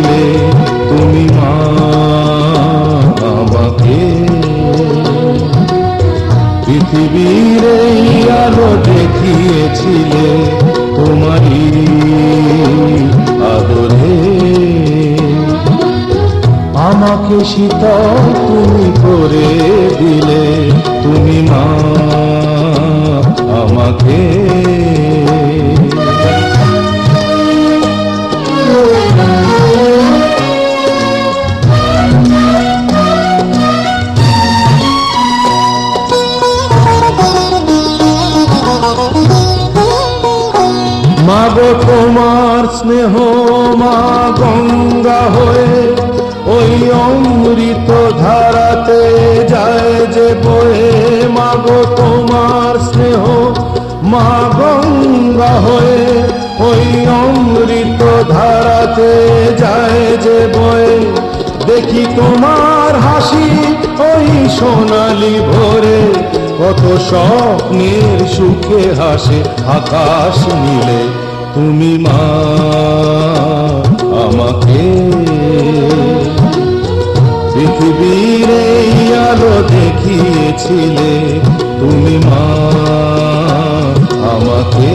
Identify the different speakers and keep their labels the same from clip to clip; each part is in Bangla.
Speaker 1: দিলে তুমি মা আমাকে। পৃথিবীর এই আলো দেখিয়েছিলে তোমারই আদরে। আমাকে শীতল তুমি করে দিলে তুমি মা আমাকে। মাগো তোমার স্নেহ মা গঙ্গা হয়ে ওই অমৃত ধারাতে যায় যে বয়ে। মাগো তোমার স্নেহ মা গঙ্গা হয়ে ওই অমৃত ধারাতে যায় যে বয়ে। দেখি তোমার হাসি ওই সোনালি ভোরে, কত স্বপ্নের সুখে হাসে আকাশ নীলে তুমি মা আমাকে। পৃথিবীর এই আলো দেখিয়েছিলে তুমি মা আমাকে।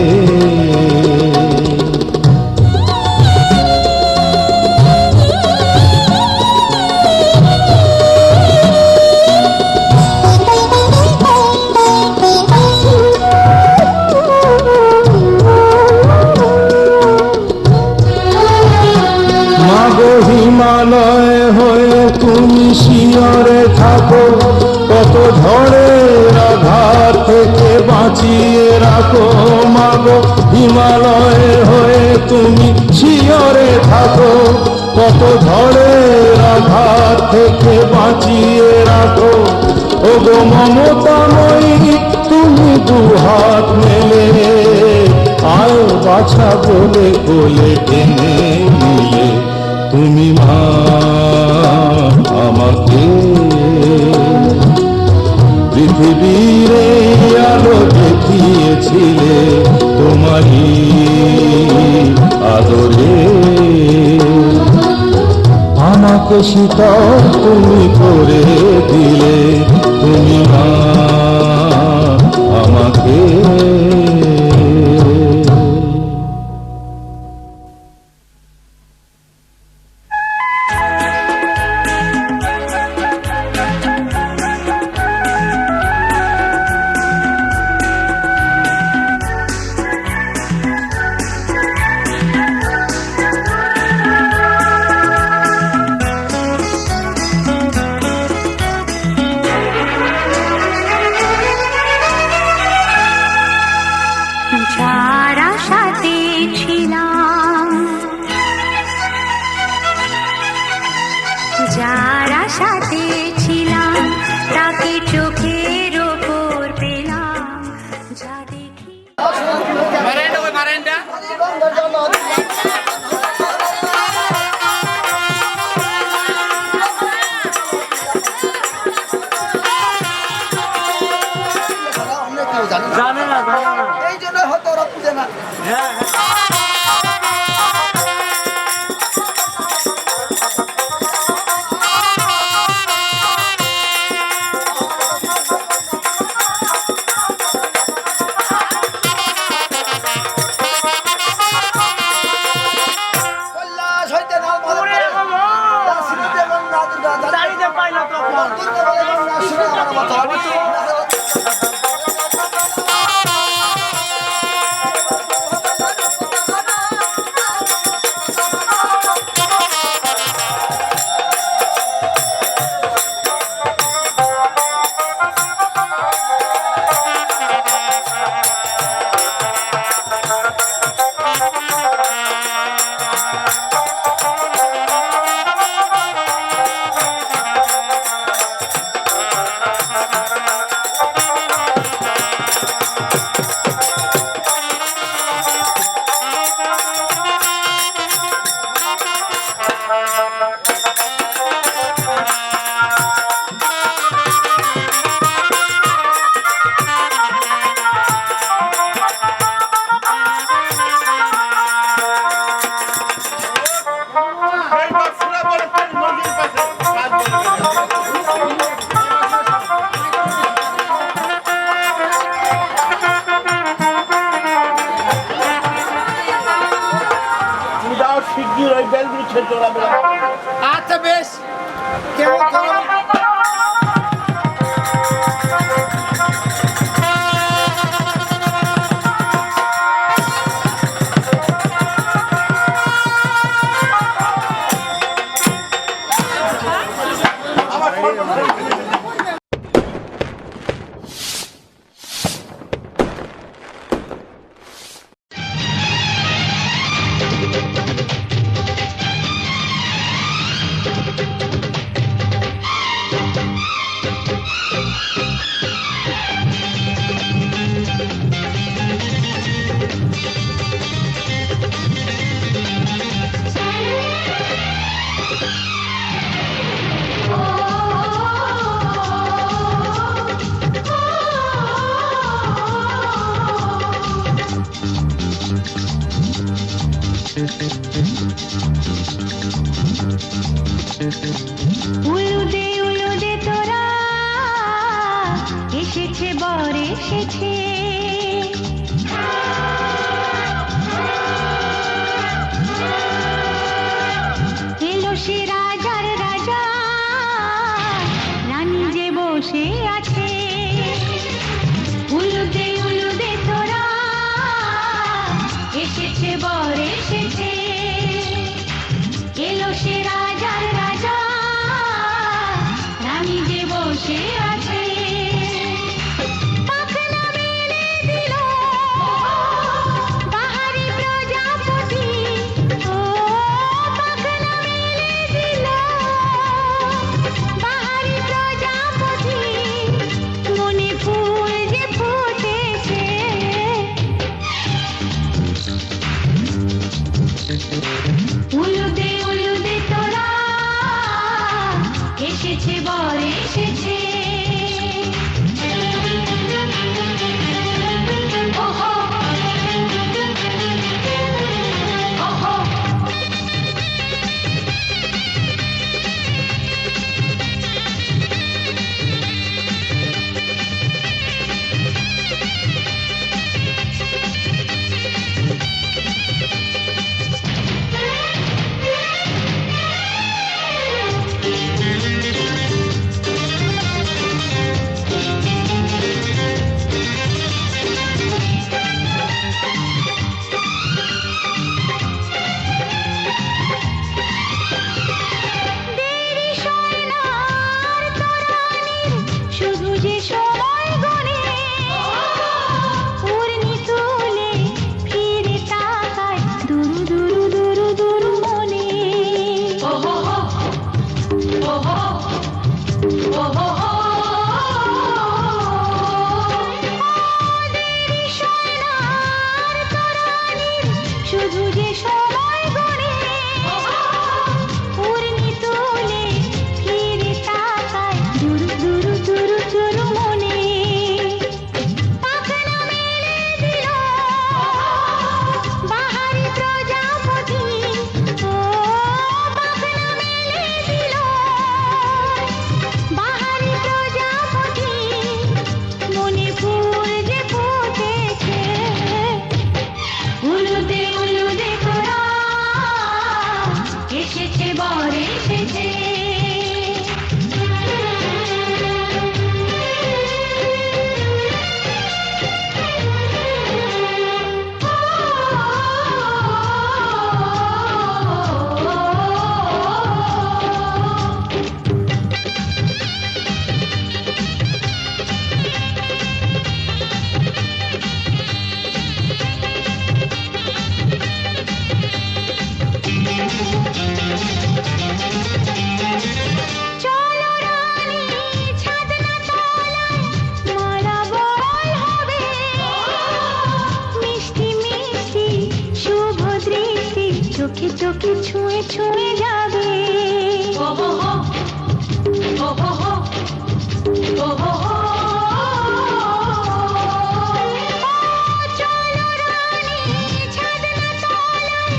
Speaker 1: হিমালয় হয়ে তুমি শিয়রে থাকো, কত ঝড়ের আঘাত থেকে বাঁচিয়ে রাখো। মাগো হিমালয় হয়ে তুমি শিয়রে থাকো, কত ঝড়ের আঘাত থেকে বাঁচিয়ে রাখো। ওগো মমতাময়ী তুমি দুহাত মেলে আয় বাছা বলে কোলে টেনে নিলে তুমি মা আমাকে। পৃথিবীর আলো দেখিয়েছিলে তোমারই আদরে। আমাকে শীতল তুমি করে দিলে তুমি মা আমাকে।
Speaker 2: এই জন্য হয়তো ওরা বুঝে না।
Speaker 3: আচ্ছা বেশ, কেমন কেমন
Speaker 4: উলুদে তোরা এসেছে বর এসেছে এলো সে রাজার রাজা রানী যে বসে আছে উলুদে তোরা এসেছে বর এসেছে এলো সে রাজার রাজা রানী যে বসে আছে পাখনা মেলে দিল বাহারি প্রজাপতি ও পাখনা মেলে দিল বাহারি প্রজাপতি মনে ফুল যে ফুটেছে উলুদে তোরা এসেছে বর এসেছে ওহো ওহো দেরি সয় না আর তরানির শুধু যে সময় গনে উর্নি তুলে ফিরে তাকায় দুরু মনে ওহো ওহো ওহো দেরি সয় না আর তরানির শুধু যে সময় গনে উর্নি তুলে ফিরে তাকায় দুরু মনে পাখনা মেলে দিল বাহারি প্রজাপতি ও পাখনা মেলে দিল বাহারি প্রজাপতি মনে ফুল যে ফুটেছে উলুদে তোরা এসেছে বর এসেছে চলো রানী ছাদনা তলায় মালা বড়াই হবে মিষ্টি মিষ্টি শুভ দৃষ্টি চোখে চোখে ছুঁয়ে ছুঁয়ে যাবে ওহো ওহো ওহো চলো রানী ছাদনা তলায়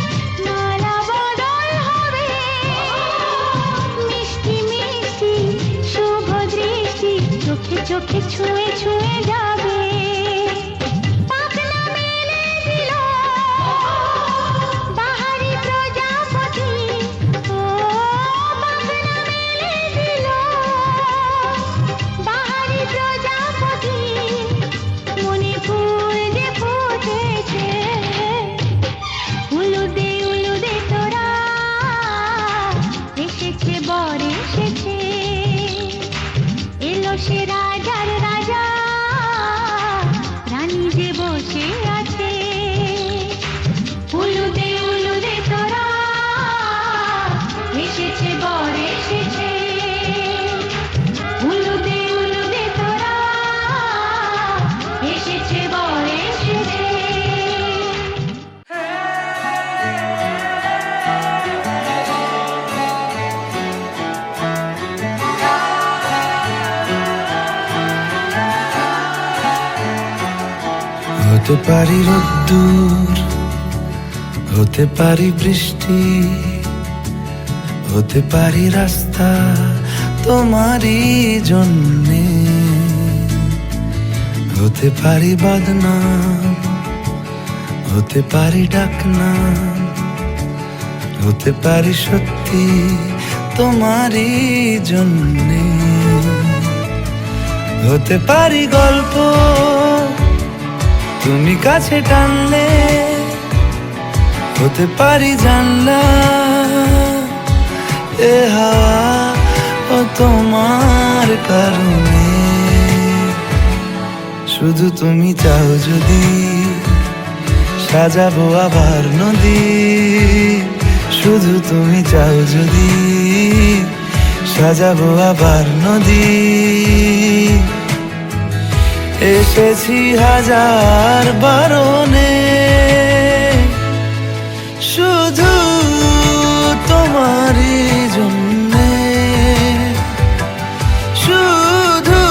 Speaker 4: মালা বদল হবে মিষ্টি মিষ্টি শুভ দৃষ্টি চোখে চোখে ছুঁয়ে ছুঁয়ে যাবে পাখনা মেলে দিল বাহারি প্রজাপতি ও
Speaker 5: হতে পারি রোদ্দুর, হতে পারি বৃষ্টি, হতে পারি রাস্তা তোমারই জন্যে, হতে পারি বদনাম, হতে পারি ডাকনাম, হতে পারি সত্যি তোমারই জন্যে, হতে পারি গল্প তুমি কাছে টানলে, হতে পারি জানলা এ হাওয়া ও তোমার কারণে। শুধু তুমি চাও যদি সাজাবো আবার নদী, শুধু তুমি চাও যদি সাজাবো আবার নদী। এসেছি হাজার বারণে শুধু তোমারই জন্যে, শুধু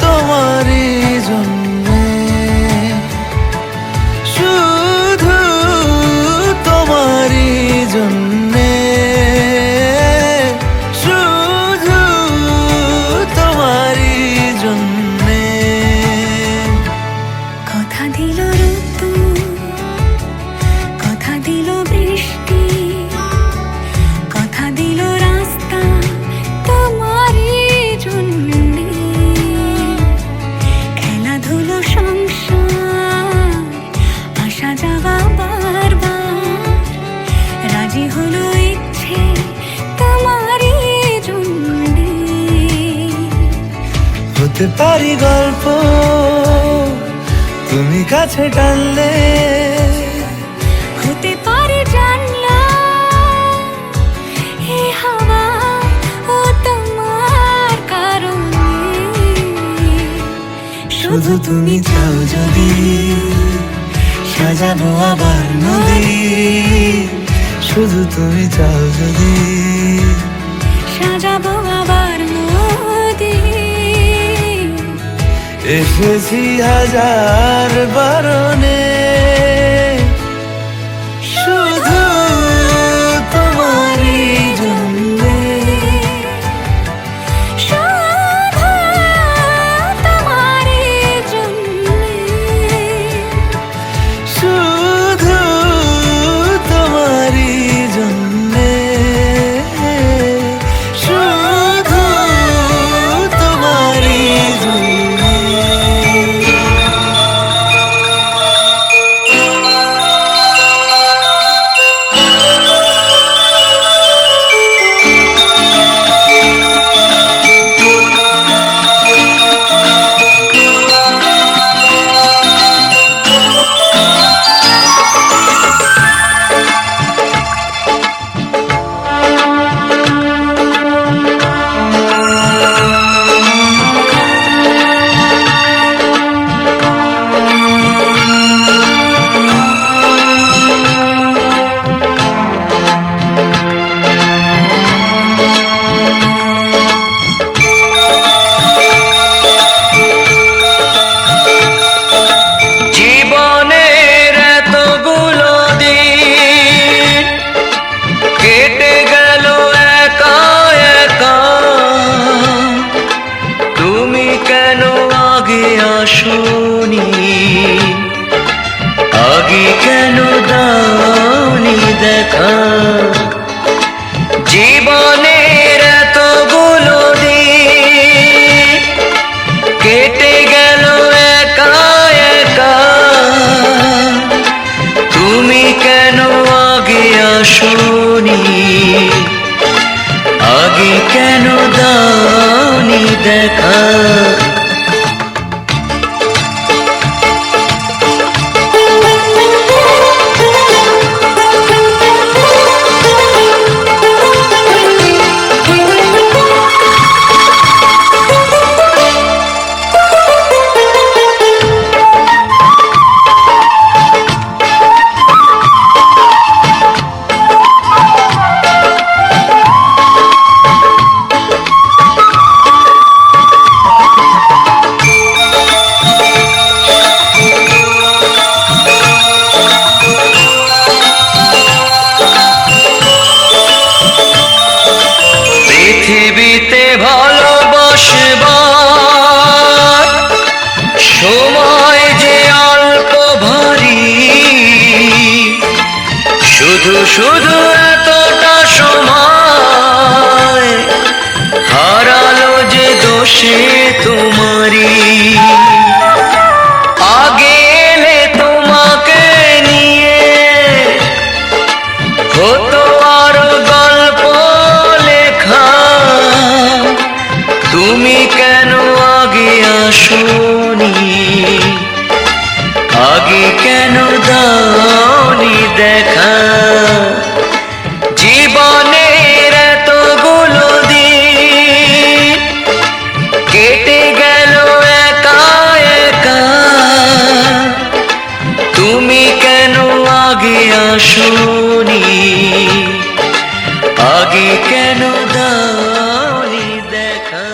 Speaker 5: তোমারই জন্যে, শুধু তোমারই জন্যে, শুধু তোমারই জন্যে।
Speaker 4: কথা দিল ঋতু, কথা দিল বৃষ্টি, কথা দিল রাস্তা তোমারই জন্যে, খেলাধুলো সংসার আসা যাওয়া বারবার, রাজি হলো ইচ্ছে তোমারই জন্যে।
Speaker 5: হতে পারি গল্প তুমি কাছে টানলে,
Speaker 4: হতে পারে জানলা হে হাওয়া ও তোমার কারণে।
Speaker 5: শুধু তুমি চাও যদি সাজাবো আবার নদী, শুধু তুমি চাও যদি
Speaker 4: সাজাবো আবার নদী।
Speaker 5: এসেছি হাজার বারণে শুধু তোমারই জন্যে,
Speaker 4: শুধু তোমারই জন্যে,
Speaker 5: শুধু তোমারই জন্যে, শুধু তোমারই জন্যে।
Speaker 6: জীবনের এতগুলো দিন কেটে গেল একা একা, তুমি কেন আগে আসোনি, আগে কেন দাওনি দেখা। জীবনের এতগুলো দিন কেটে গেল একা একা, তুমি কেন আগে আসোনি, আগে কেন দাওনি দেখা। কেন দাওনি দেখা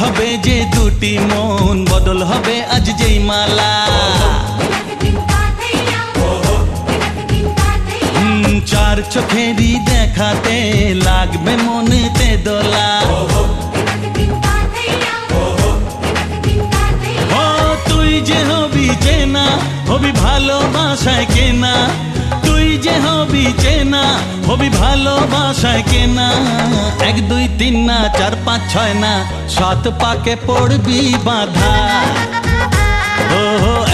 Speaker 7: হবে যে দুটি মন বদল হবে আজ যেই মালা চার চোখেরই দেখাতে লাগবে মনেতে দোলা ও তুই যে হবি চেনা হবি ভালোবাসায় কেনা তুই যে হবি চেনা হবি ভালোবাসায় কেনা 1 2 3 না 4 5 6 না 7 পাকে পড়বি বাধা ও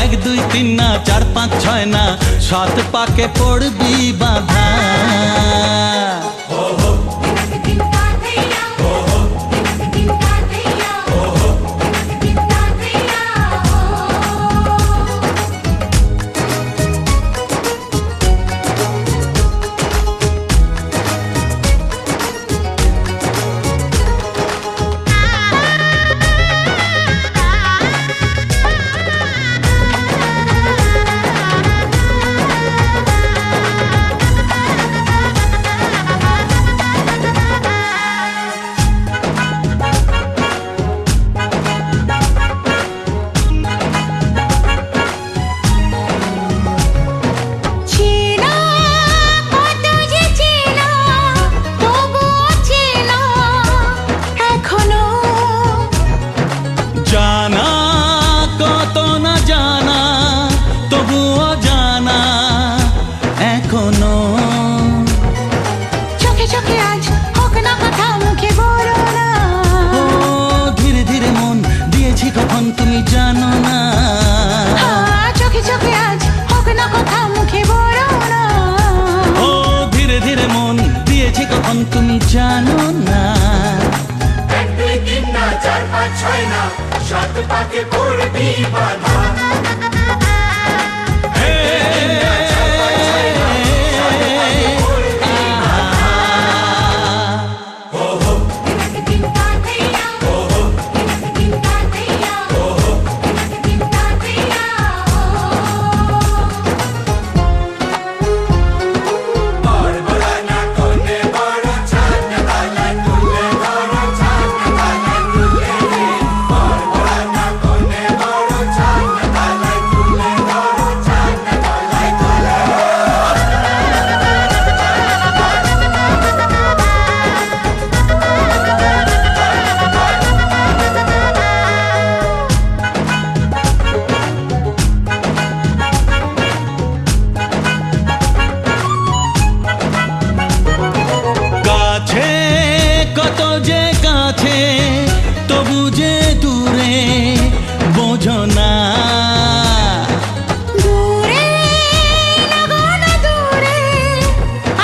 Speaker 7: 1 2 3 না 4 5 6 না 7 পাকে পড়বি বাধা তুমি জানো না চোখে চোখে আজ হোক না কথা মুখে বলো না ও ধীরে ধীরে মন দিয়েছি কখন তুমি জানো না
Speaker 8: 1 2 3 না 4 5 6 না 7 পাকে পড়বি বাধা তবু যে দূরে বোঝো না দূরে লাগানো দূরে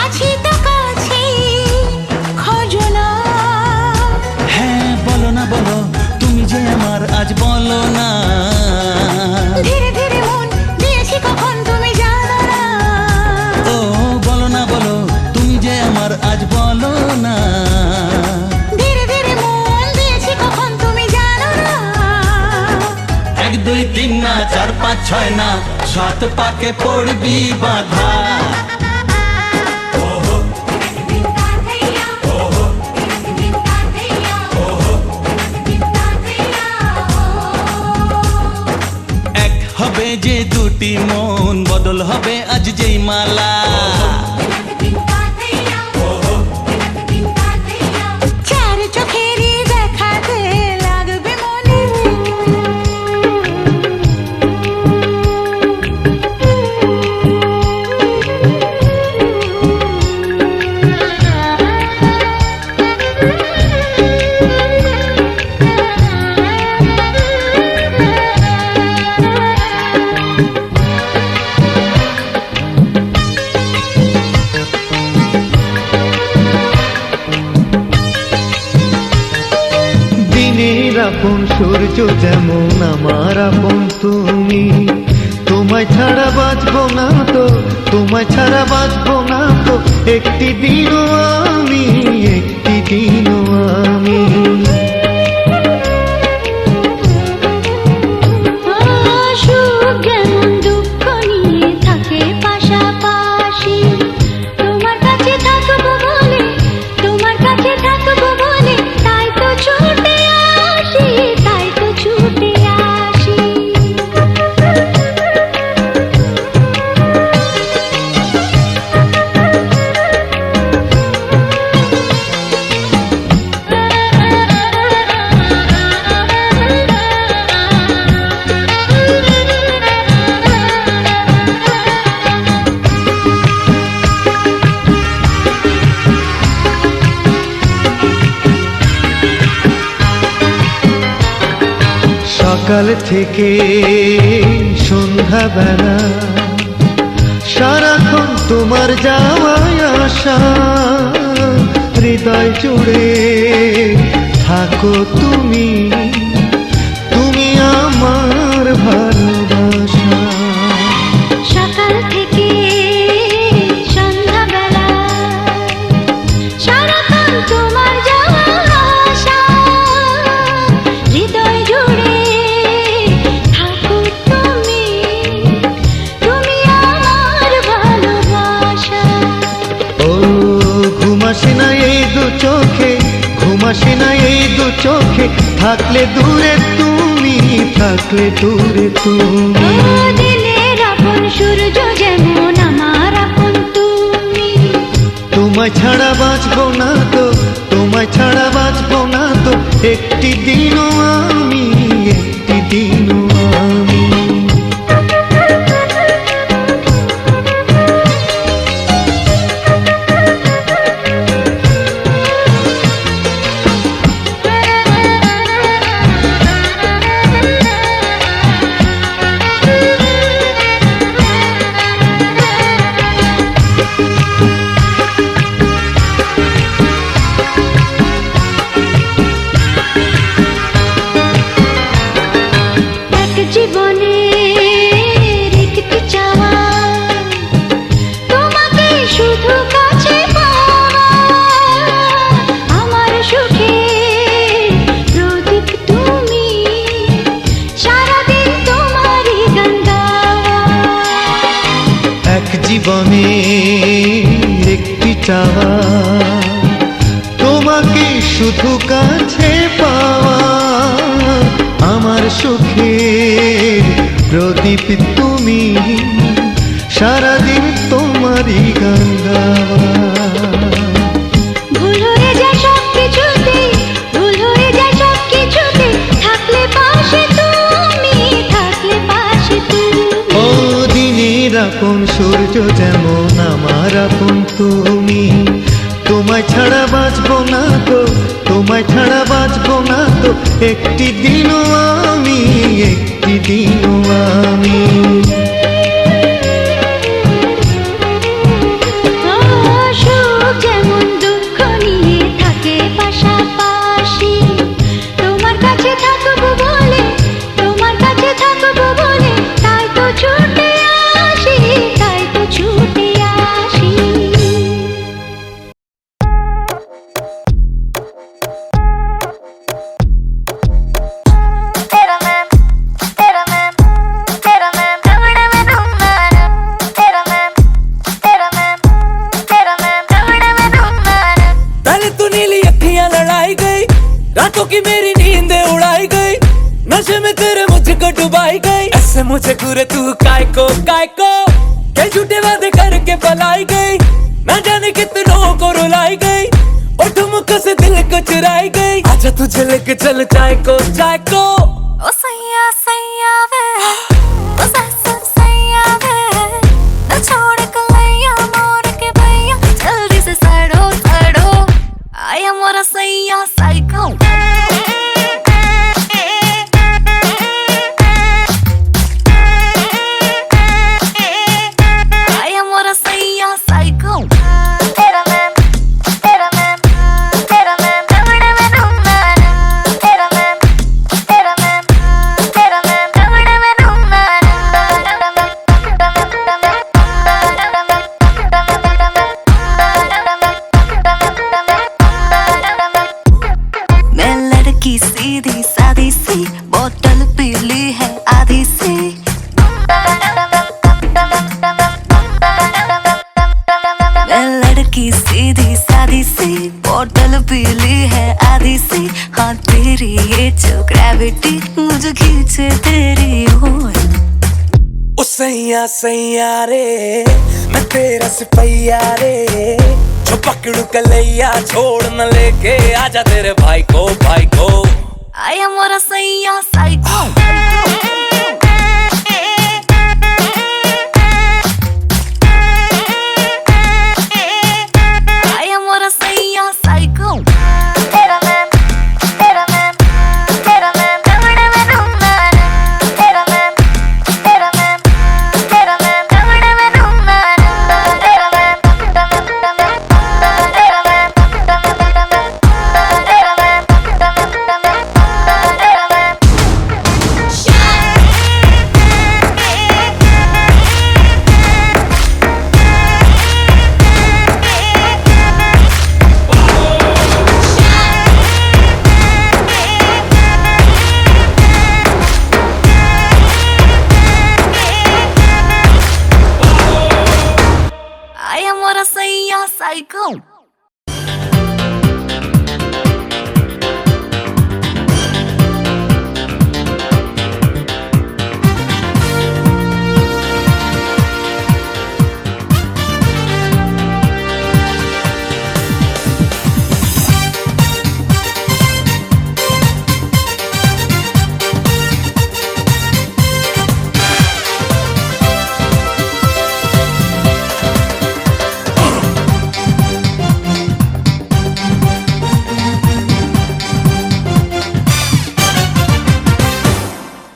Speaker 8: আছি তো কাছে খোঁজো না হ্যাঁ বলো না বলো তুমি যে আমার আজ বলো না ধীরে ধীরে মন দিয়েছি কখন তুমি জানো না ও বলো না বলো তুমি যে আমার আজ বলো না 1 2 3 না 4 5 6 না 7 পাকে পড়বি বাধা এক হবে যে দুটি মন বদল হবে আজ যেই মালা চার চোখেরই দেখাতে লাগবে মনে
Speaker 9: সূর্য যেমন আমার আপন তুমি, তোমায় ছাড়া বাঁচবো না তো, তোমায় ছাড়া বাঁচবো না তো, একটি দিনও আমি, একটি দিনও আমি।
Speaker 4: সুখ যেমন দুঃখ নিয়ে থাকে পাশাপাশি, তোমার কাছে থাকবো বলে, তোমার কাছে থাকবো বলে, তাই তো ছুটে আসি, তাই তো ছুটে আসি।
Speaker 9: সকাল থেকে সন্ধ্যাবেলা সারাক্ষণ তোমার যাওয়ায় আসা, হৃদয় জুড়ে থাকো তুমি, তুমি আমার ভালোবাসা।
Speaker 4: সকাল থেকে সন্ধ্যাবেলা সারাক্ষণ তোমার যাওয়া আসা, হৃদয় জুড়ে থাকো তুমি, তুমি আমার ভালোবাসা।
Speaker 9: ও ঘুমাসে না এই দু চোখে, ঘুমাসে না এই দু চোখে, থাকলে দূরে তুমি, থাকলে দূরে তুমি।
Speaker 4: ও দিনের আপন সূর্য যেমন আমার আপন তুমি,
Speaker 9: তোমায় ছাড়া বাঁচবো না তো, তোমায় ছাড়া বাঁচবো না তো, একটি দিনও আমি, একটি দিনও আমি।
Speaker 4: এক জীবনের একটি চাওয়া, তোমাকে শুধু কাছে পাওয়া, আমার সুখে প্রদীপ তুমি, সারাদিন তোমারই গান গাওয়া।
Speaker 9: এক জীবনে একটি চাওয়া, তোমাকে শুধু কাছে পাওয়া, আমার সুখের প্রদীপ তুমি, সারাদিন তোমারই গান গাওয়া।
Speaker 4: ভুল হয়ে যায় সব কিছুতে, ভুল হয়ে যায় সব কিছুতে, থাকলে পাশে তুমি, থাকলে পাশে তুমি।
Speaker 9: ও দিনের আপন সূর্য যেমন আমার আপন তুমি, তোমায় ছাড়া বাঁচবো না তো, তোমায় ছাড়া বাঁচবো না তো, একটি দিনও আমি, একটি দিনও আমি।
Speaker 4: সুখ যেমন দুঃখ নিয়ে থাকে পাশাপাশি, তোমার কাছে থাকবো বলে, তোমার কাছে থাকবো বলে, তাই তো ছুটে আসি, তাই তো ছুটে আসি।
Speaker 5: पहले तू नीली अखियां लड़ाई गई, रातों की मेरी नींद उड़ाई गई, नशे में तेरे मुझको डुबाई गई। ऐसे मुझे घूरे तू काय को कई झूठे वादे करके पलाई गई, ना जाने कितनों को रुलाई गई, और ठुमकों से दिल को चुराई गई। आजा तुझे लेके चल चाय को
Speaker 8: ओ सैया सैया वे, ओ ससुर सैया वे, न छोड़ कलैया मोर के भैया, जल्दी से सड़ो सड़ो, आया मोरा सैया साइको। आया मोरा सैया साइको। तेरा मैम, तेरा मैम, तेरा मैम, तेरा मैम, तेरा मैम, तेरा मैम,
Speaker 5: सैया सैया रे मैं तेरा सिपैया रे जो पकड़ू कलैया छोड़ न लेके आजा तेरे भाई को
Speaker 4: आया मोरा सैया साइको आया मोरा सैया साइको तेरा मैन दौड़े में दूंगा तेरा मैन दौड़े में दूंगा तेरा मैन आया मोरा सैया साइको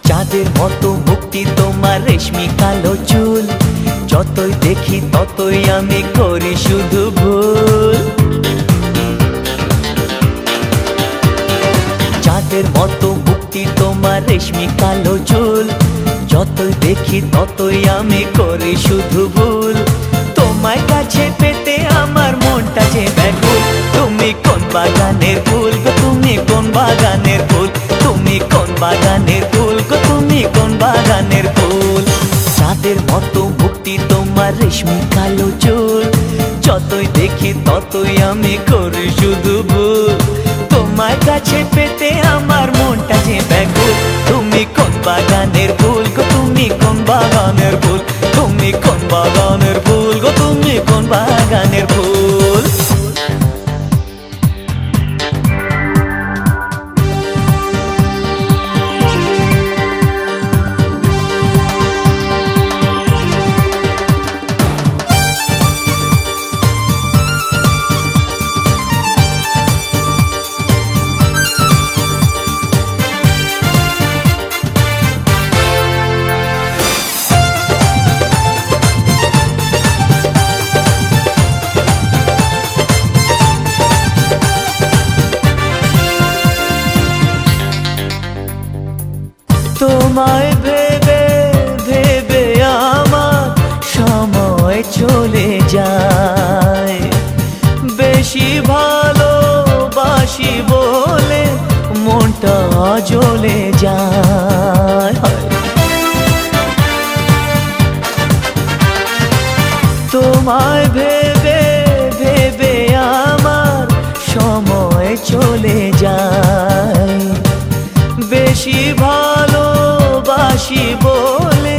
Speaker 6: চাঁদের মতো মুক্তি তোমার রেশমি কালো চুল যতই দেখি ততই আমি করি শুধু ভুল চাঁদের মতো মুক্তি তোমার রেশমি কালো চুল যতই দেখি ততই আমি করি শুধু ভুল তোমার কাছে পেতে আমার মনটা যে ব্যাকুল তুমি কোন বাগানের ফুল গো তুমি কোন বাগানের ফুল তুমি কোন বাগানের ফুল গো তুমি কোন বাগানের ফুল চাঁদের মতো মুক্তি তোমার রেশমি কালো চুল যতই দেখি ততই আমি করি শুধু ভুল তোমার কাছে পেতে আমার মনটা যে ব্যাকুল তুমি কোন বাগানের ফুল গো তুমি কোন বাগানের ফুল তুমি কোন বাগানের ফুল গো তুমি কোন বাগানের ফুল তোমায় ভেবে ভেবে আমার সময় চলে যায় বেশি ভালোবাসি বলে মনটা জ্বলে যায় তোমায় ভেবে ভেবে আমার সময় চলে যায় বেশি ভালোবাসি বলে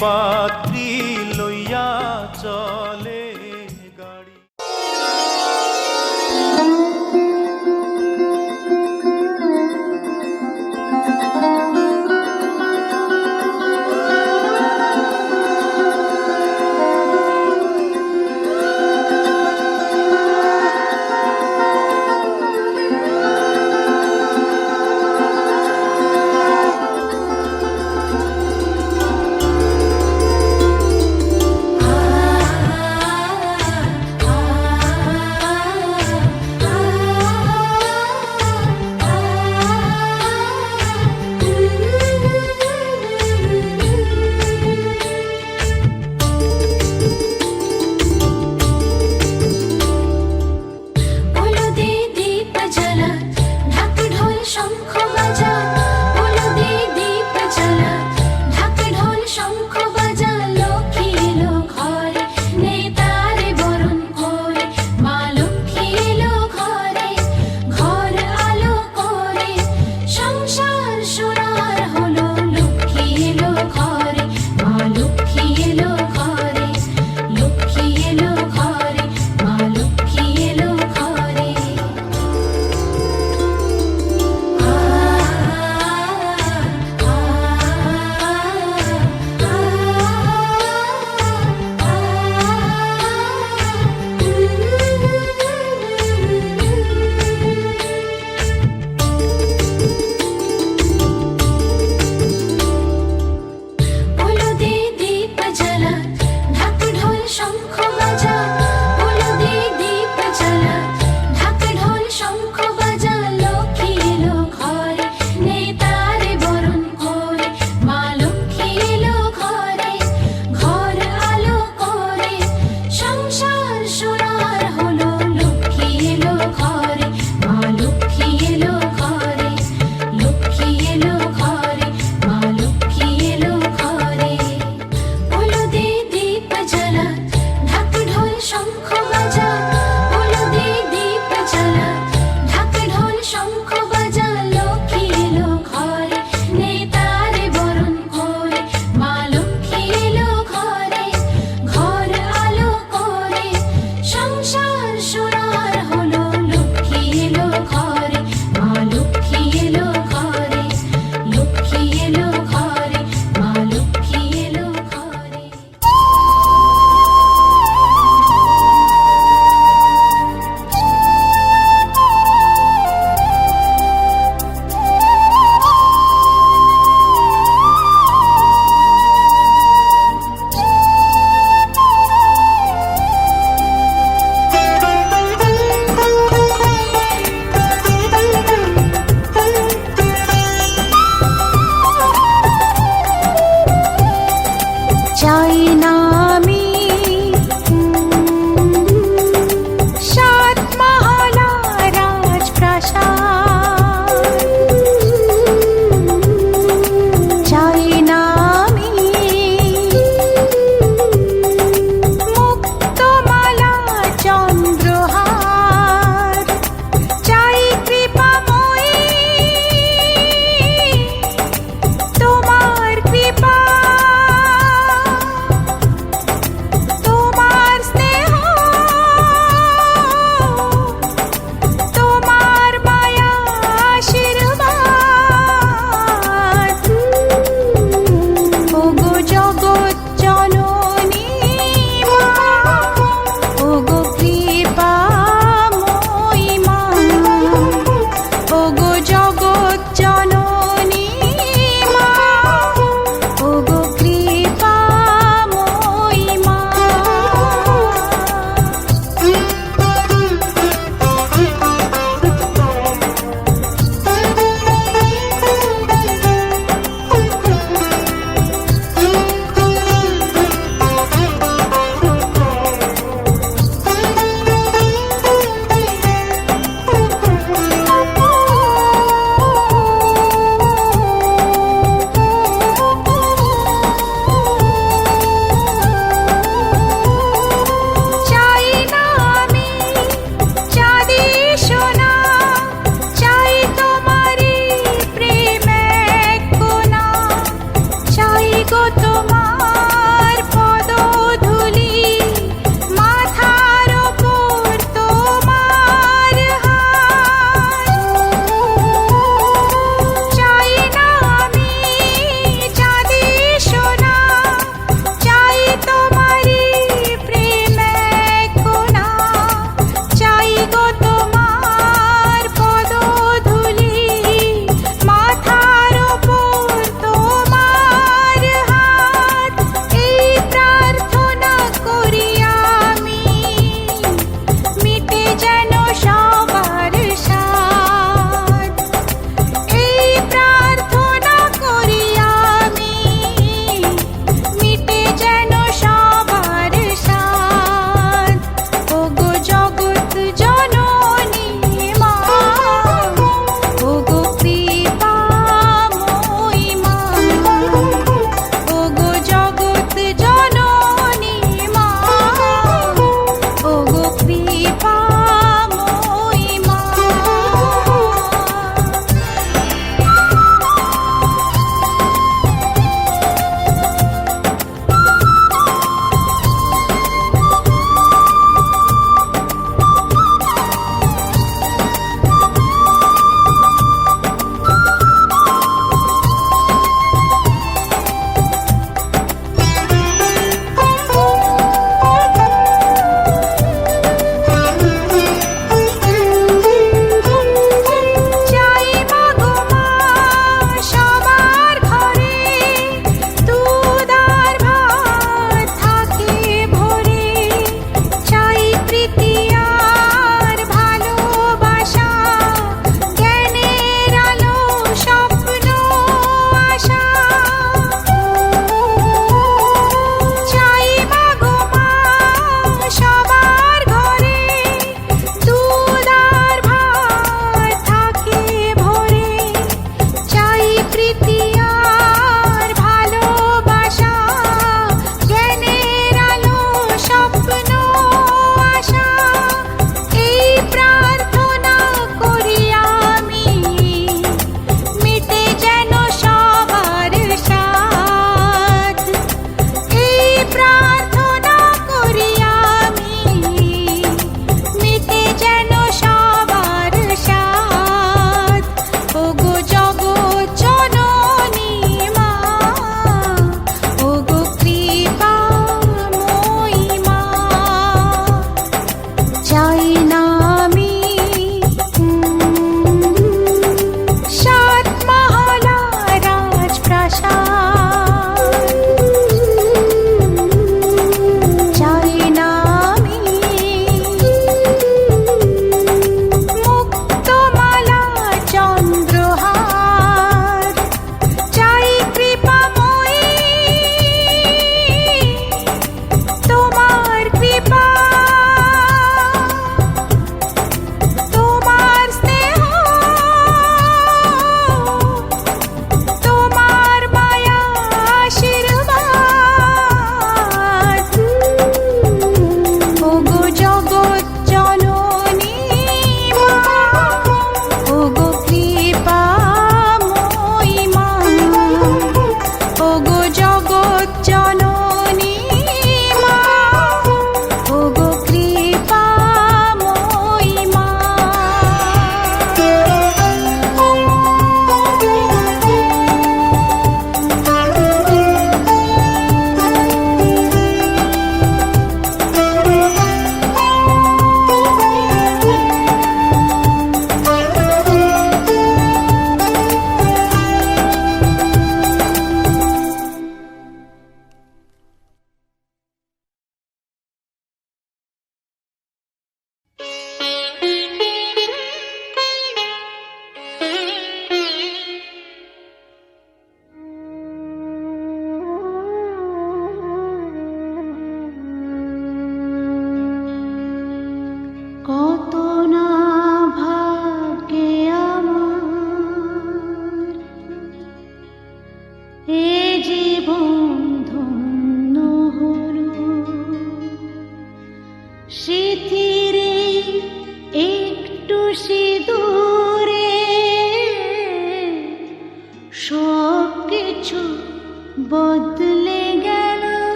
Speaker 9: পাত্রী লইয়া চলে গাড়ি।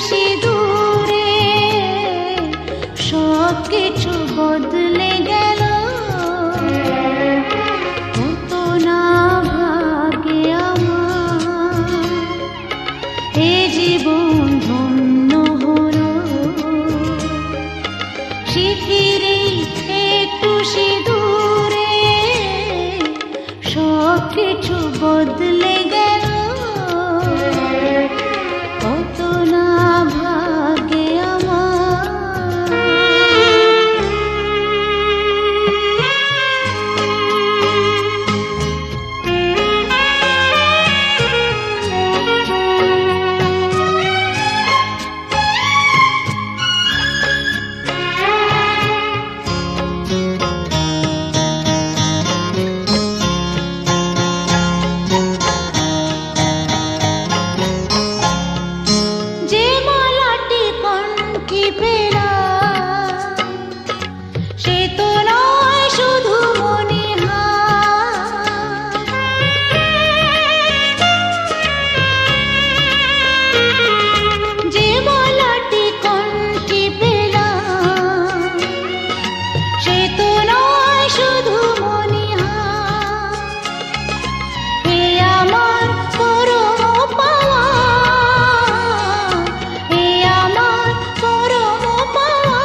Speaker 4: সিঁদুরে সব কিছু বদলে গেল, কত না ভাগে আমার এ জীবন ধন্য হলো। শিথিরে একটু সিঁদুরে সব কিছু বদলে গেল, কত না ভাগে যে মালাটি কণ্ঠে পেলাম সে তো নয় শুধু মনিহার, যে মালাটি কণ্ঠে পেলাম সে তো নয় শুধু মনিহার, এ আমার পরম পাওয়া, এ আমার পরম পাওয়া,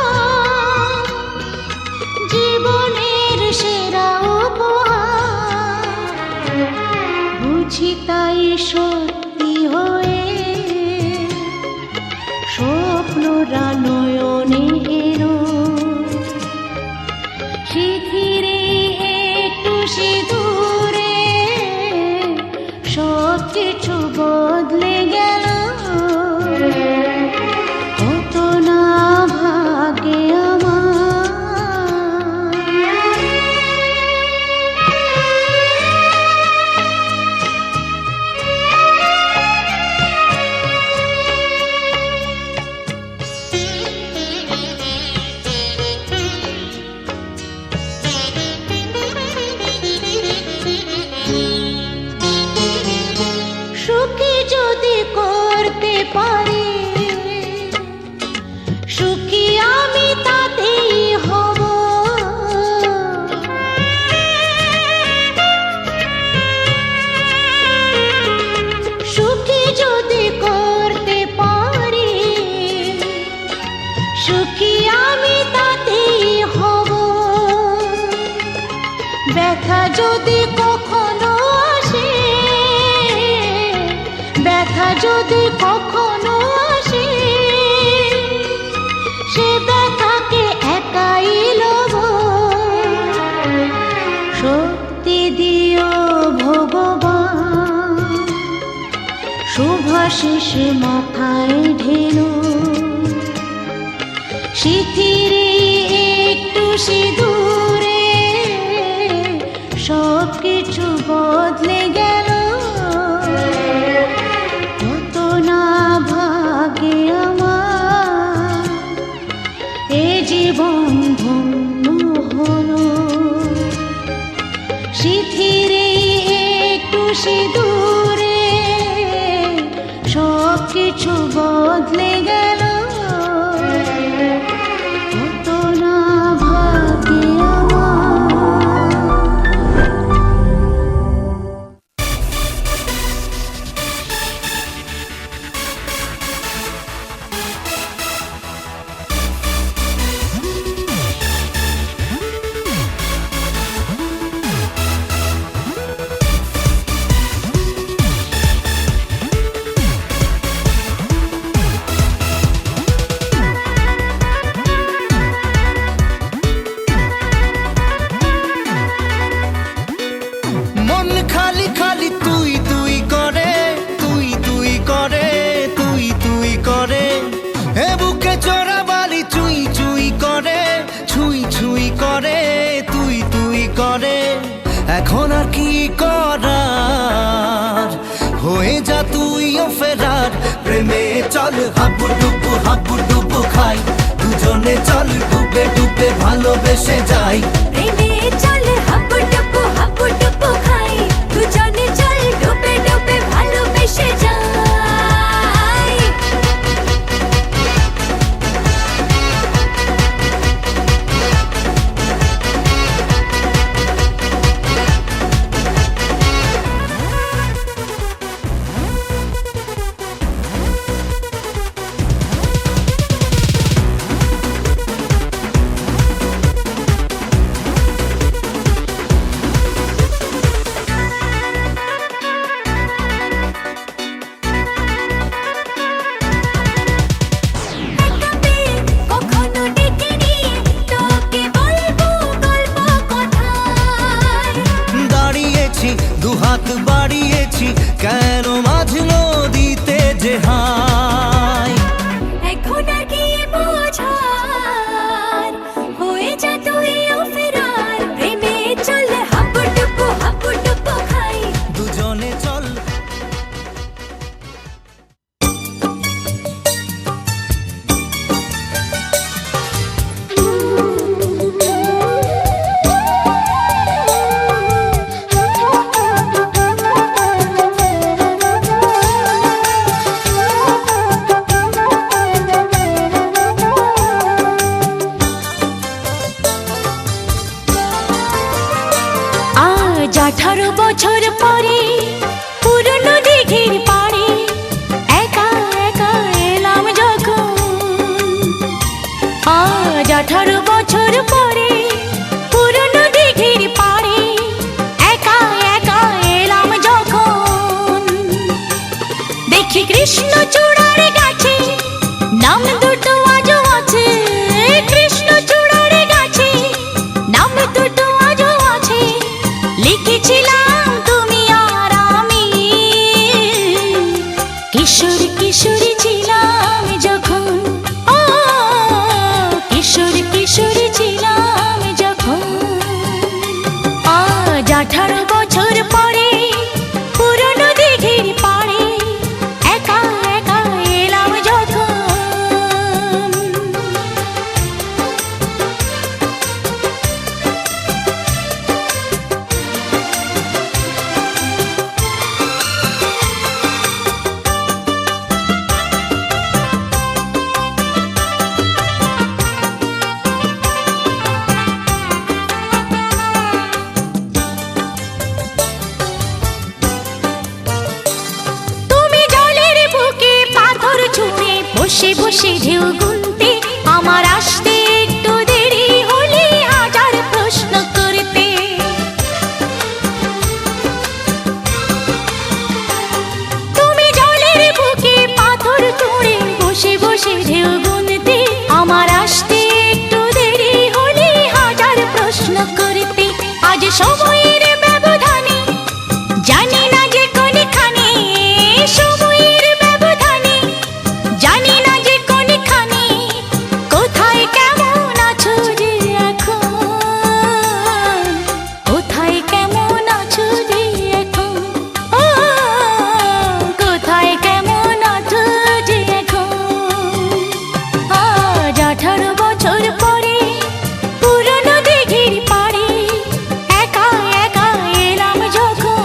Speaker 4: জীবনের সেরা উপহার। বুঝি তাই সত্যি হয়ে স্বপ্নরা নয়নে এলো, শিথিরে একটু সিঁদুরে সব কিছু বদলে গেল, কত না ভাগে সুখী যদি করতে পারি, সুখী আমি তাতেই হব। সুখী যদি করতে পারি, সুখী আমি তাতেই হব। ব্যথা যদি কখনো আসে, ব্যথা যদি কখনো আসে, সে ব্যথাকে একাই লব। শক্তি দিও ভগবান, শুভাশিস মাথায় ঢেলো, শিথিরে একটু সিঁদুরে সব কিছু বদলে গেল, কত না ভাগে আমার এ জীবন ধন্য হলো। শিথিরে একটু সিঁদুরে সব কিছু বদলে গেল, কত না ভাগে আমার।
Speaker 6: মন খালি খালি তুই তুই করে, তুই তুই করে, তুই তুই করে, এ বুকে চোরা বালি চুই চুই করে, ছুঁই ছুঁই করে, তুই তুই করে। এখন আর কি করার, হয়ে যা তুইও ফেরার। প্রেমে চল হাবু ডুবু খাই, দুজনে চল ডুবে ডুবে ভালোবেসে যাই।
Speaker 4: প্রেমে চল হাবু ডুবু খাই, দুজনে চল ডুবে ডুবে ভালোবেসে যাই। কৃষ্ণচূড়ার গাছে নাম দুটো আজও আছে, কৃষ্ণচূড়ার গাছে নাম দুটো আজও আছে, লিখেছিলাম তুমি আর আমি, কিশোর কিশোরী ছিলাম যখন, ও কিশোর কিশোরী ছিলাম যখন। আজ 18 বছর পরে পুরনো দিঘির পাড়ে একা একা এলাম যখন। তুমি জলের বুকে পাথর ছুঁড়ে বসে বসে ঢেউ গুনতে, আমার আসতে একটু দেরি হলে হাজার প্রশ্ন করতে। তুমি জলের বুকে পাথর ছুঁড়ে বসে বসে ঢেউ গুনতে, আমার আসতে একটু দেরি হলে হাজার প্রশ্ন করতে। আজ সময়ের ব্যবধানে জানি না যে কোনখানে, সময়ের ব্যবধানে জানি না যে কোনখানে, কোথায় কেমন আছো যে এখন, কোথায় কেমন আছো যে এখন, ও কোথায় কেমন আছো যে এখন। আজ 18 বছর পরে পুরনো দিঘির পাড়ে একা একা এলাম যখন।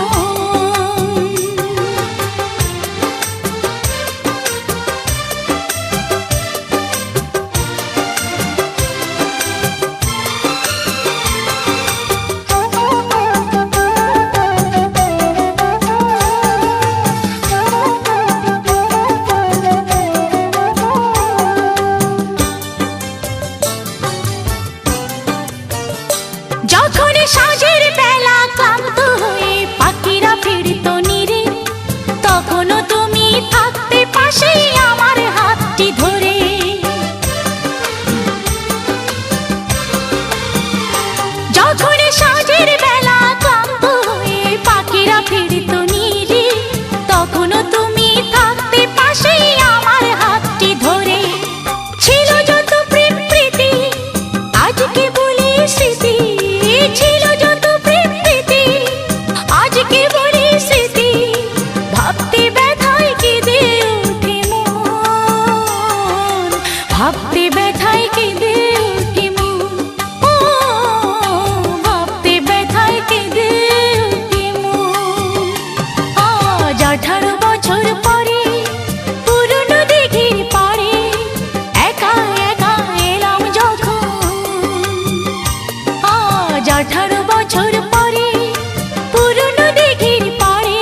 Speaker 4: যখন সাঁঝের বেলা ক্লান্ত হয়ে পাখিরা ফিরত নিরে, তখনও তুমি থাকতে পাশে আমার হাতটি ধরে। যখন সাঁঝের বেলা ক্লান্ত হয়ে পাখিরা ফিরত নিরে, তখনও তুমি থাকতে পাশে আমার হাতটি ধরে। ছিল যত প্রেম প্রীতি আজকে বলি স্মৃতি, ছিল যত প্রেম প্রীতি আজকে বলি স্মৃতি, ভাবতে ব্যথায় কেঁদে ওঠে মন, ভাবতে ব্যথায় কেঁদে ওঠে মন, ও ভাবতে ব্যথায় কেঁদে ওঠে মন। আজ 18 বছর পরে পুরনো দিঘির পাড়ে একা একা এলাম যখন। আজ 18 বছর পরে পুরনো দিঘির পাড়ে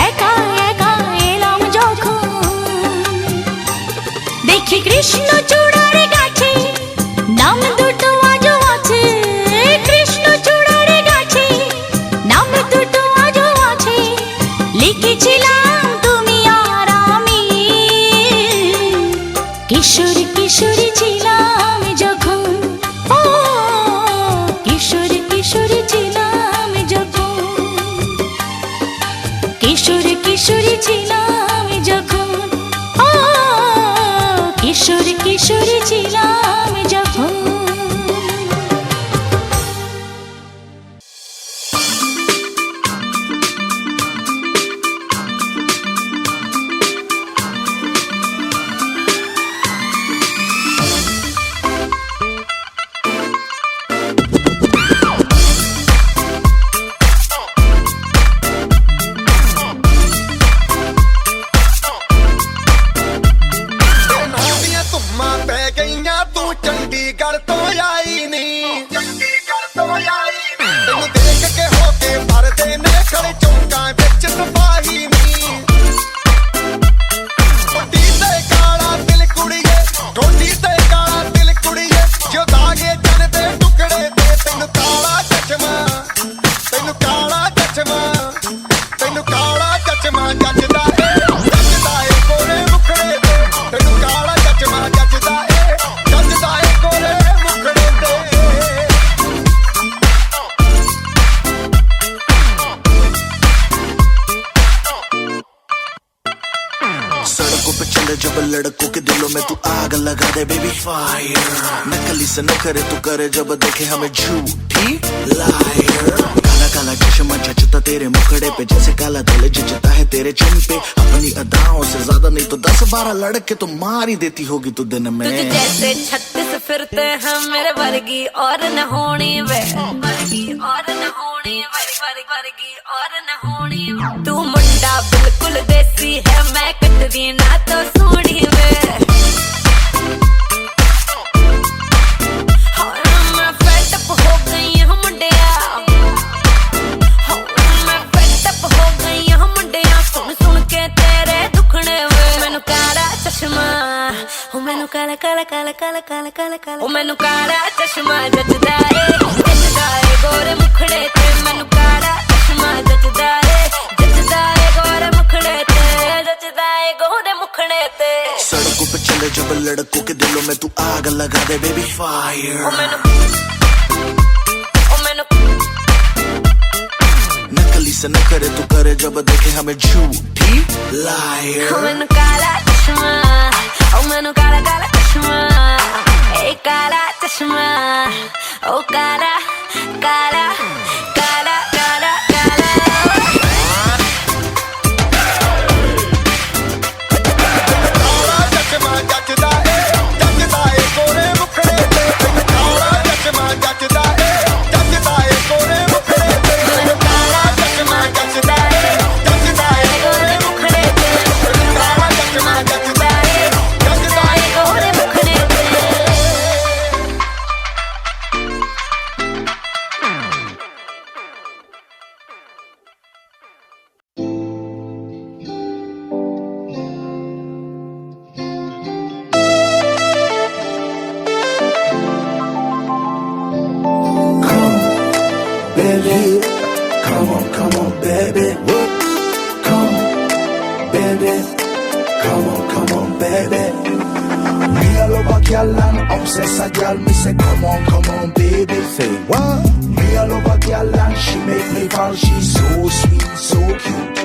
Speaker 4: একা একা এলাম যখন। দেখি কৃষ্ণচূড়ার গাছে নাম দুটো আজও আছে, কৃষ্ণচূড়ার গাছে নাম দুটো আজও আছে, লিখেছিলাম তুমি আর আমি, কিশোর কিশোরী ছিলাম যখন, ও কিশোর কিশোরী ছিলাম যখন, কিশোর কিশোরী ছিলাম যখন, ও কিশোর কিশোরী ছিলাম যখন।
Speaker 10: पे चले जब लड़कों के दिलों में तू आग लगा दे बेबी फायर नकली से न करे तू करे जब देखे हमें झूठी लायर काला काला चश्मा जचता तेरे मुखड़े पे जैसे काला दिल जचता है तेरे चिन पे अपनी अदाओं से ज्यादा नहीं तो 10-12 लड़के तो मार ही देती होगी तू दिन में
Speaker 8: तुझे जैसे 36 फिरते हैं मेरे वर्गी और न होनी वे वर्गी और न होनी वर्गी और न होनी तू मुंडा बिल्कुल देसी है मैं कटरीना तो सोनी वे मैं फेड अप हो गई हूं मुंडिया मैं फेड अप हो गई हूं मुंडिया सुन सुन के तेरे दुखने वे मैनू काला चश्मा ओ मैनू काला काला काला काला काला काला काला ओ मैनू काला चश्मा जचदा ए गोरे मुखड़े ते मैनू काला चश्मा जचदा ए गोरे मुखड़े ते जचदा ए गोरे मुखड़े ते
Speaker 10: सड़कों पे चले जब लड़कों के दिलों में तू आग लगा दे बेबी फायर
Speaker 8: ओ मैनू
Speaker 10: नकली से न करे तू करे जब देखे हमें झूठी लायर
Speaker 8: ओ मैनू काला चश्मा ओ मैनू काला काला चश्मा ए काला चश्मा ओ काला काला काला काला काला
Speaker 11: Obsessed girl, me say come on, baby. Say what? Me a love a girl and she make me fall. She's so sweet, so cute.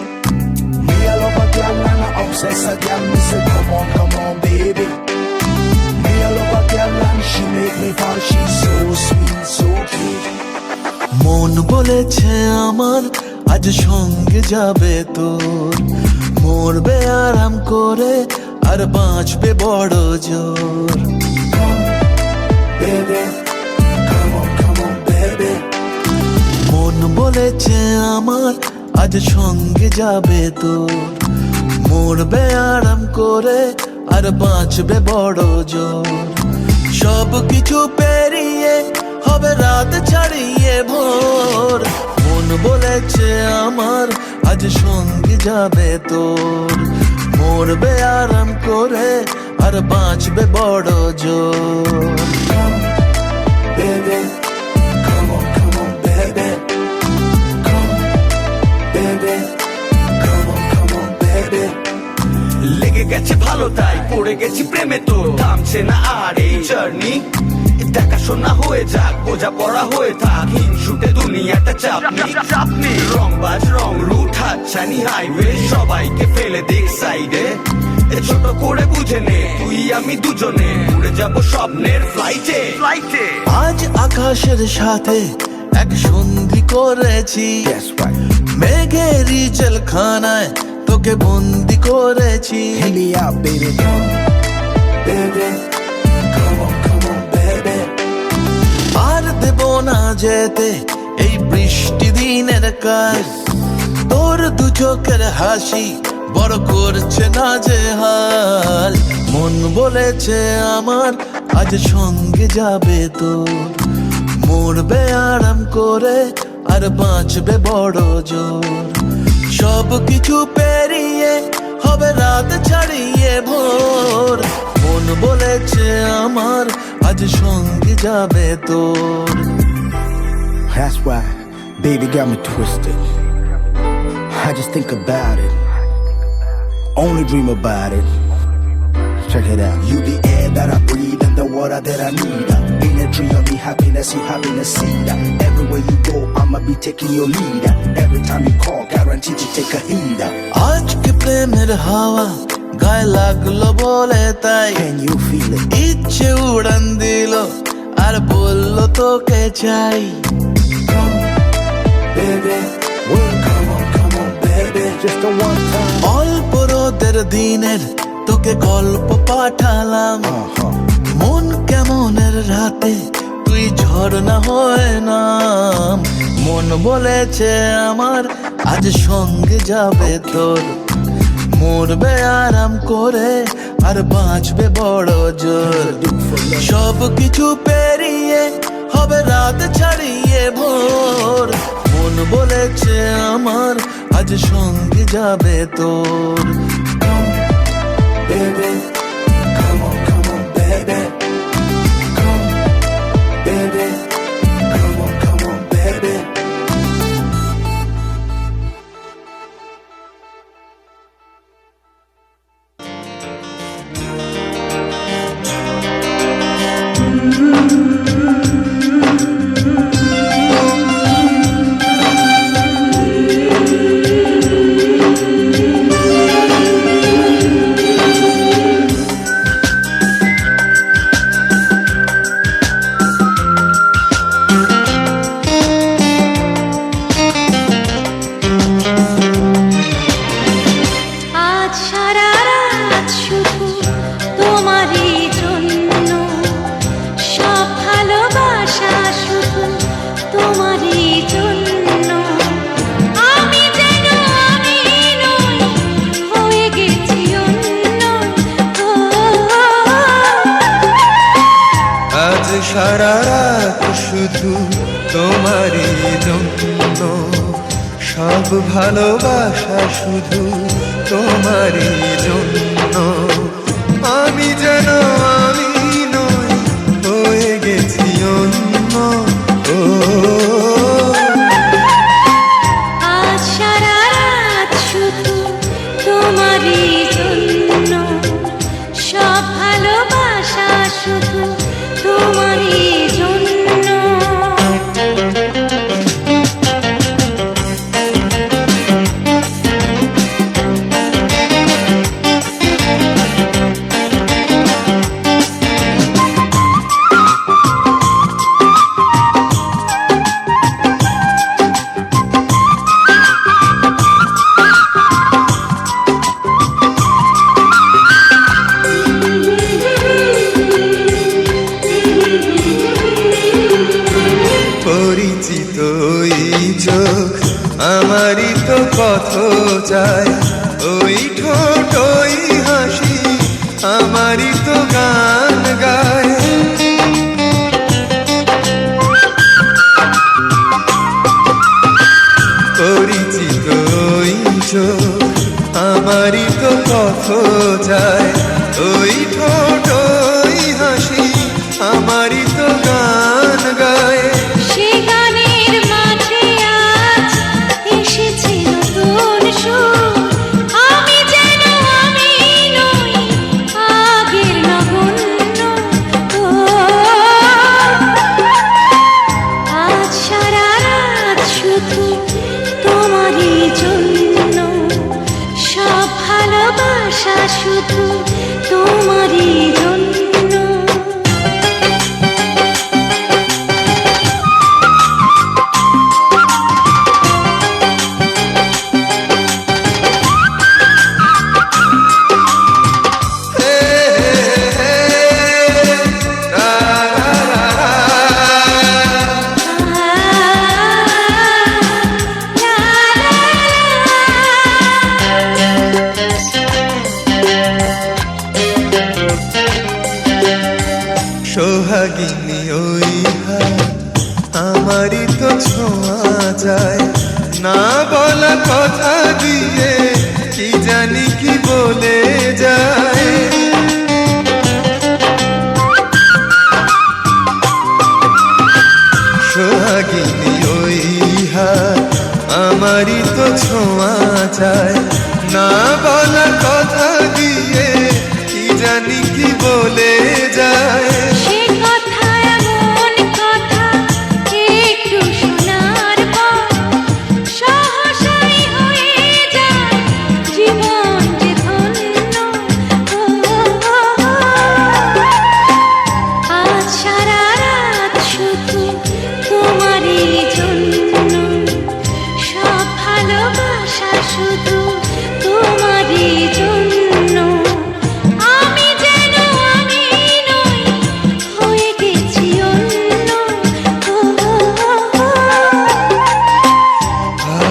Speaker 11: Me a love a girl and I obsess a girl. Me say come on, baby. Me a love a girl and she make me fall. She's so sweet, so cute.
Speaker 6: মন বলেছে আমার আজ সঙ্গে যাবে তোর মরবে আরাম করে আর বাঁচবে বড় জোর
Speaker 11: Baby, come on, baby.
Speaker 6: মন বলেছে আমার আজ সঙ্গে যাবে তোর মরবে আরাম করে আর বাঁচবে বড় জোর সব কিছু পেরিয়ে হবে রাত ছাড়িয়ে ভোর মন বলেছে আমার আজ সঙ্গে যাবে তোর মরবে আরাম করে আর বাঁচবে বড় জোর
Speaker 11: Baby, come on, baby. Baby, come on, baby.
Speaker 5: লেগে গেছে ভালো তাই পড়ে গেছি প্রেমে তো থামছে না আর এই জার্নি দেখাশোনা হয়ে যাক বোঝা পড়া হয়ে থাক হিংসুটে দুনিয়াটা চাপনি রংবাজ রং রুট হাতছানি হাইওয়ে সবাইকে ফেলে দিক সাইডে ছোট করে বুঝে নে তুই আমি দুজনে উড়ে যাব স্বপ্নের ফ্লাইটে
Speaker 6: আজ আকাশের সাথে এক সন্ধি করেছি মেঘেরই জেলখানায় তোকে বন্দি করেছি
Speaker 11: Hit me up, baby. Baby, come on, baby.
Speaker 6: আর দেব না যেতে এই বৃষ্টি দিনের কাজ তোর দু চোখের হাসি বড় করছে না যে হাল মন বলেছে আমার আজ সঙ্গে যাবে তোর মরবে আরাম করে আর বাঁচবে বড় জোর সব কিছু পেরিয়ে হবে রাত ছাড়িয়ে ভোর মন বলেছে আমার আজ সঙ্গে যাবে তোর
Speaker 11: That's why, baby got me twisted. I just think about it. Only dream about it. Check it out. You the air that I breathe and the water that I need. In a dream of me happiness, you happiness seed. Everywhere you go, I'ma be taking your lead. Every time you call, guaranteed to take a heed.
Speaker 6: আজকে প্রেমের হাওয়া
Speaker 10: গায়ে লাগলো বলে তাই
Speaker 11: Can you feel it?
Speaker 10: ইচ্ছে উড়ান দিল আর বললো তোকে চাই
Speaker 11: Baby, well, come on, baby, just a one time.
Speaker 10: অল্প রোদের দিনের তোকে গল্প পাঠালাম মন কেমনের রাতে তুই ঝর্ণা হয়ে নাম মন বলেছে আমার আজ সঙ্গে যাবে তোর মরবে আরাম করে আর বাঁচবে বড় জোর সব কিছু পেরিয়ে হবে রাত ছাড়িয়ে ভোর মন বলেছে আমার আজ সঙ্গে যাবে তোর
Speaker 11: Baby, come on, baby. Come, baby. Come on, baby.
Speaker 4: আজ সারা রাত শুধু তোমারই জন্য সব ভালোবাসা শুধু তোমারই জন্য আমি যেন আমি নই হয়ে গেছি অন্য ও
Speaker 9: আজ সারা রাত শুধু তোমারই জন্য সব ভালোবাসা শুধু তোমারই জন্য আমি যেন আমি নই হয়ে গেছি অন্য ও
Speaker 4: আজ সারা রাত শুধু তোমারই জন্য সব ভালোবাসা শুধু তোমারই জন্য
Speaker 9: পরিচিত ওই চোখ আমারই তো পথ চায় ওই ঠোঁট ওই হাসি আমারই তো গান গায় পরিচিত ওই চোখ আমারই তো পথ চায় ওই ঠোঁট ওই হাসি আমারই তো গান গায়
Speaker 4: সে গানের মাঝে আজ এসেছে নতুন সুর আমি যেন আমি নই আগের নগণ্য ও আজ সারা রাত শুধু তোমারই জন্য সব ভালোবাসা শুধু তোমারই জন্য
Speaker 9: সোহাগিনী ওই হাত আমারই তো ছোঁয়া যায় না বলা কথা দিয়ে কি জানি কি বলে যায় সোহাগিনী ওই হাত আমারই তো ছোঁয়া যায় না বলা কথা দিয়ে কি জানি কি বলে যায়
Speaker 4: সে কথা এমন কথা একটু শোনার পর সহসাই হয়ে যায় জীবন যে ধন্য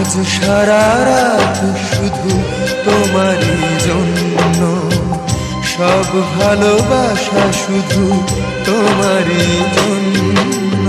Speaker 9: আজ সারা রাত শুধু তোমারই জন্য, সব ভালোবাসা শুধু তোমারই জন্য।